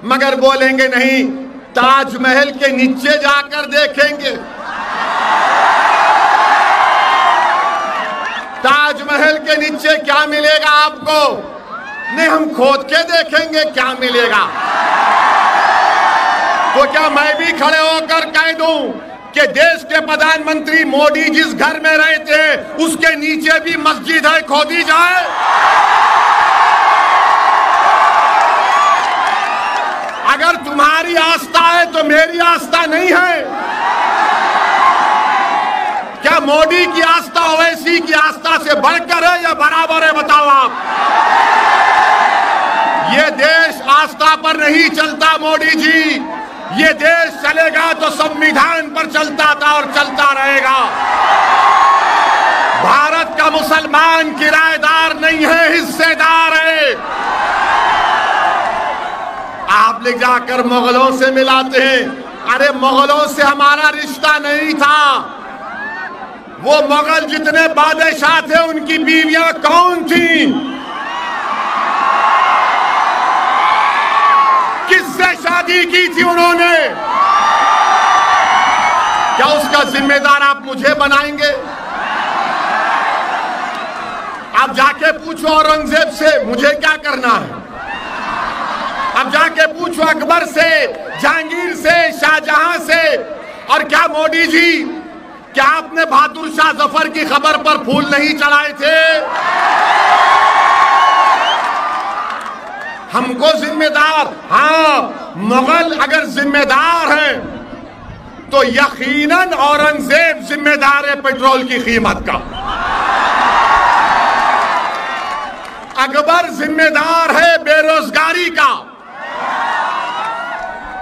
मगर बोलेंगे नहीं, ताजमहल के नीचे जाकर देखेंगे, ताजमहल के नीचे क्या मिलेगा आपको? नहीं, हम खोद के देखेंगे क्या मिलेगा। तो क्या मैं भी खड़े होकर कह दूं कि देश के प्रधानमंत्री मोदी जिस घर में रहे थे उसके नीचे भी मस्जिद है, खोदी जाए? अगर तुम्हारी आस्था है तो मेरी आस्था नहीं है। क्या मोदी की आस्था ओवैसी की आस्था से बढ़कर है या बराबर है? बताओ आप। ये देश आस्था पर नहीं चलता मोदी जी, ये देश चलेगा तो संविधान पर चलता था और चलता रहेगा। भारत का मुसलमान किराएदार नहीं है, हिस्सेदार है। आप ले जाकर मुगलों से मिलाते हैं। अरे मुगलों से हमारा रिश्ता नहीं था। वो मुगल जितने बादशाह थे उनकी बीवियां कौन थी? किससे शादी की थी उन्होंने? क्या उसका जिम्मेदार आप मुझे बनाएंगे? आप जाके पूछो औरंगजेब से मुझे क्या करना है। अब जाके पूछो अकबर से, जहांगीर से, शाहजहां से। और क्या मोदी जी, क्या आपने बहादुर शाह जफर की खबर पर फूल नहीं चढ़ाए थे? हमको जिम्मेदार, हाँ, मुगल अगर जिम्मेदार हैं तो यकीनन औरंगजेब जिम्मेदार है पेट्रोल की कीमत का। अकबर जिम्मेदार है बेरोजगारी का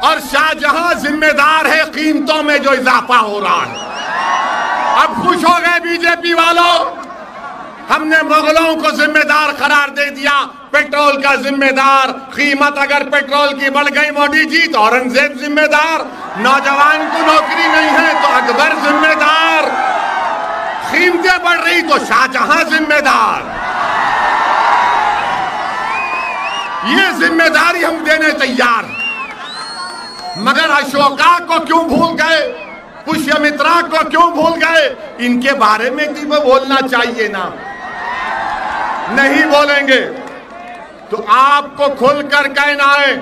और शाहजहां जिम्मेदार है कीमतों में जो इजाफा हो रहा है। अब खुश हो गए बीजेपी वालों, हमने मुगलों को जिम्मेदार करार दे दिया, पेट्रोल का जिम्मेदार। कीमत अगर पेट्रोल की बढ़ गई मोदी जी तो औरंगजेब जिम्मेदार, नौजवान को नौकरी नहीं है तो अकबर जिम्मेदार, कीमतें बढ़ रही तो शाहजहां जिम्मेदार। ये जिम्मेदारी हम देने तैयार हैं। मगर अशोका को क्यों भूल गए, पुष्यमित्रा को क्यों भूल गए? इनके बारे में भी बोलना चाहिए ना। नहीं बोलेंगे तो आपको खुलकर कहना है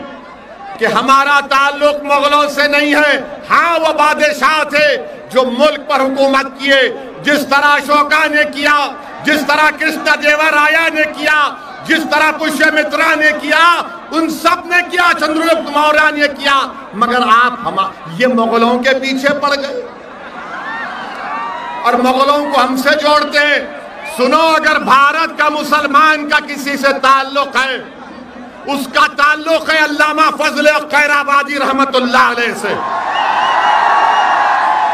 कि हमारा ताल्लुक मुगलों से नहीं है। हाँ, वो बादशाह थे जो मुल्क पर हुकूमत किए, जिस तरह अशोका ने किया, जिस तरह कृष्णदेवराया ने किया, जिस तरह पुष्यमित्रा ने किया, उन सब ने किया, चंद्रगुप्त मौर्य ने किया। मगर आप ये मुगलों के पीछे पड़ गए और मुगलों को हमसे जोड़ते हैं। सुनो, अगर भारत का मुसलमान का किसी से ताल्लुक है, उसका ताल्लुक है अल्लामा फजल खैराबादी रहमतुल्लाह अलैह से।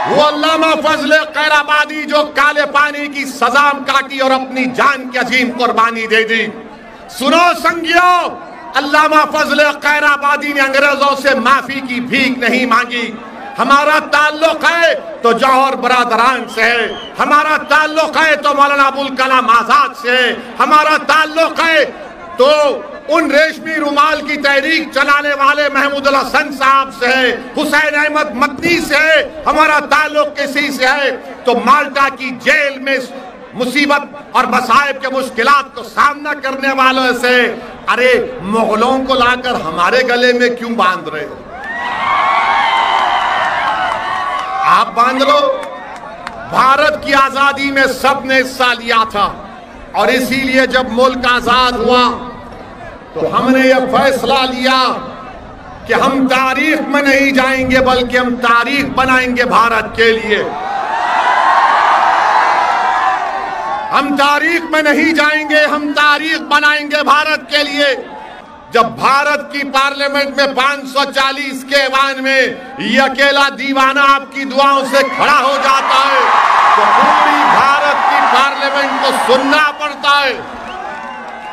वो अल्लामा फजल खैराबादी जो काले पानी की सजा काटी और अपनी जान की अजीम कुर्बानी दे दी। सुनो संगियो, अल्लामा फजल खैराबादी ने अंग्रेजों से माफी की भीख नहीं मांगी। हमारा ताल्लुक है तो जौहर बरादरान से है, हमारा ताल्लुक है तो मौलाना अबुल कलाम आजाद से है, हमारा ताल्लुक है तो उन रेशमी रुमाल की तहरीक चलाने वाले महमूद अल हसन साहब से है, हुसैन अहमद मदनी से है, हमारा ताल्लुक किसी से है तो माल्टा की जेल में मुसीबत और मसाइब के मुश्किलात को सामना करने वालों से। अरे मुगलों को लाकर हमारे गले में क्यों बांध रहे हो? आप बांध लो। भारत की आजादी में सबने हिस्सा लिया था और इसीलिए जब मुल्क आजाद हुआ तो हमने यह फैसला लिया कि हम तारीख में नहीं जाएंगे बल्कि हम तारीख बनाएंगे भारत के लिए। हम तारीख में नहीं जाएंगे, हम तारीख बनाएंगे भारत के लिए। जब भारत की पार्लियामेंट में 540 के ऐवान में ये अकेला दीवाना आपकी दुआओं से खड़ा हो जाता है तो पूरी भारत की पार्लियामेंट को सुनना पड़ता है,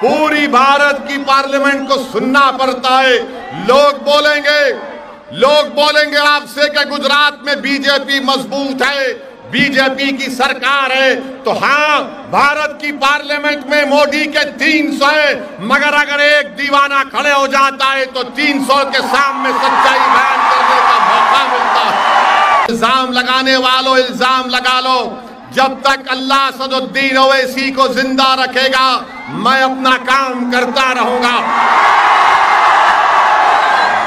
पूरी भारत की पार्लियामेंट को सुनना पड़ता है। लोग बोलेंगे आपसे कि गुजरात में बीजेपी मजबूत है, बीजेपी की सरकार है, तो हाँ, भारत की पार्लियामेंट में मोदी के 300 है, मगर अगर एक दीवाना खड़े हो जाता है तो 300 के सामने सच्चाई बयान करने का मौका मिलता है। इल्जाम लगाने वालों, इल्जाम लगा लो। जब तक अल्लाह असदुद्दीन ओवैसी को जिंदा रखेगा, मैं अपना काम करता रहूंगा।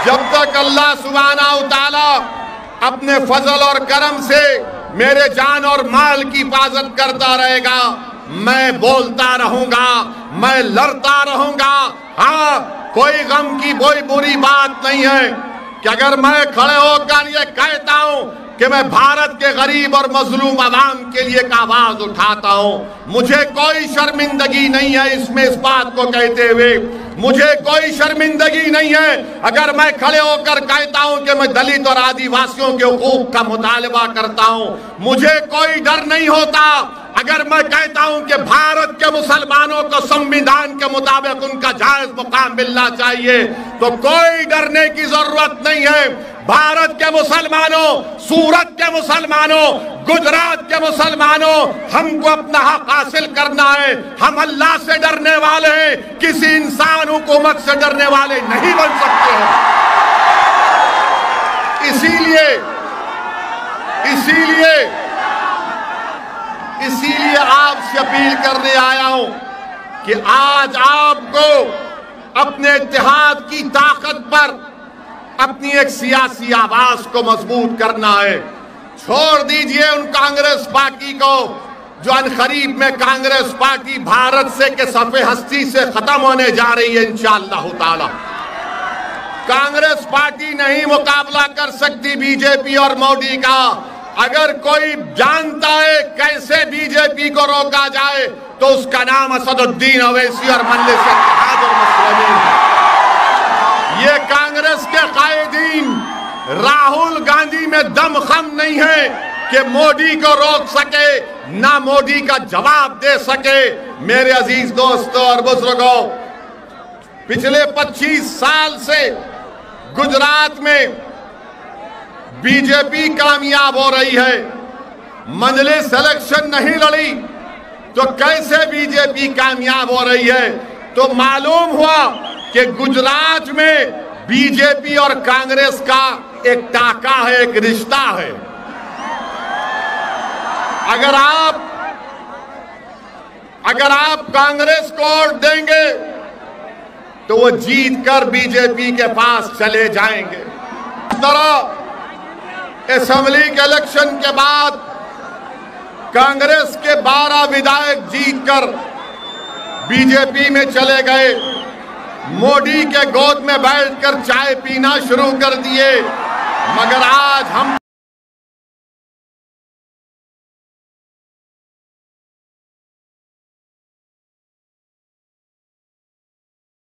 जब तक अल्लाह सुब्हानहू तआला अपने फजल और करम से मेरे जान और माल की हिफाजत करता रहेगा, मैं बोलता रहूंगा, मैं लड़ता रहूंगा। हाँ, कोई गम की कोई बुरी बात नहीं है कि अगर मैं खड़े होकर ये कहता हूं कि मैं भारत के गरीब और मजलूम आवाम के लिए एक आवाज उठाता हूं। मुझे कोई शर्मिंदगी नहीं है इसमें, इस बात को कहते हुए मुझे कोई शर्मिंदगी नहीं है अगर मैं खड़े होकर कहता हूं कि मैं दलित और आदिवासियों के हुकूक का मुतालबा करता हूं। मुझे कोई डर नहीं होता अगर मैं कहता हूं कि भारत के मुसलमानों को संविधान के मुताबिक उनका जायज मुकाम मिलना चाहिए, तो कोई डरने की जरूरत नहीं है। भारत के मुसलमानों, सूरत के मुसलमानों, गुजरात के मुसलमानों, हमको अपना हक हासिल करना है। हम अल्लाह से डरने वाले हैं, किसी इंसान हुकूमत से डरने वाले नहीं बन सकते हैं। इसीलिए आपसे अपील करने आया हूं कि आज आपको अपने इत्तेहाद की ताकत पर अपनी एक सियासी आवाज को मजबूत करना है। छोड़ दीजिए उन कांग्रेस पार्टी को जो अनकरीब में कांग्रेस पार्टी भारत से के सफ़े हस्ती से खत्म होने जा रही है इंशाअल्लाह ताला। कांग्रेस पार्टी नहीं मुकाबला कर सकती बीजेपी और मोदी का। अगर कोई जानता है कैसे बीजेपी को रोका जाए तो उसका नाम असदुद्दीन ओवैसी और मजलिस इत्तेहाद और मुस्लिमीन है। ये कांग्रेस के कायदीन राहुल गांधी में दमखम नहीं है कि मोदी को रोक सके, ना मोदी का जवाब दे सके। मेरे अजीज दोस्तों और बुजुर्गों, पिछले 25 साल से गुजरात में बीजेपी कामयाब हो रही है। मजलिस इलेक्शन नहीं लड़ी तो कैसे बीजेपी कामयाब हो रही है? तो मालूम हुआ कि गुजरात में बीजेपी और कांग्रेस का एक टाका है, एक रिश्ता है। अगर आप कांग्रेस को वोट देंगे तो वो जीत कर बीजेपी के पास चले जाएंगे। इस तरह असेंबली के इलेक्शन के बाद कांग्रेस के 12 विधायक जीतकर बीजेपी में चले गए। मोदी के गोद में बैठकर चाय पीना शुरू कर दिए। मगर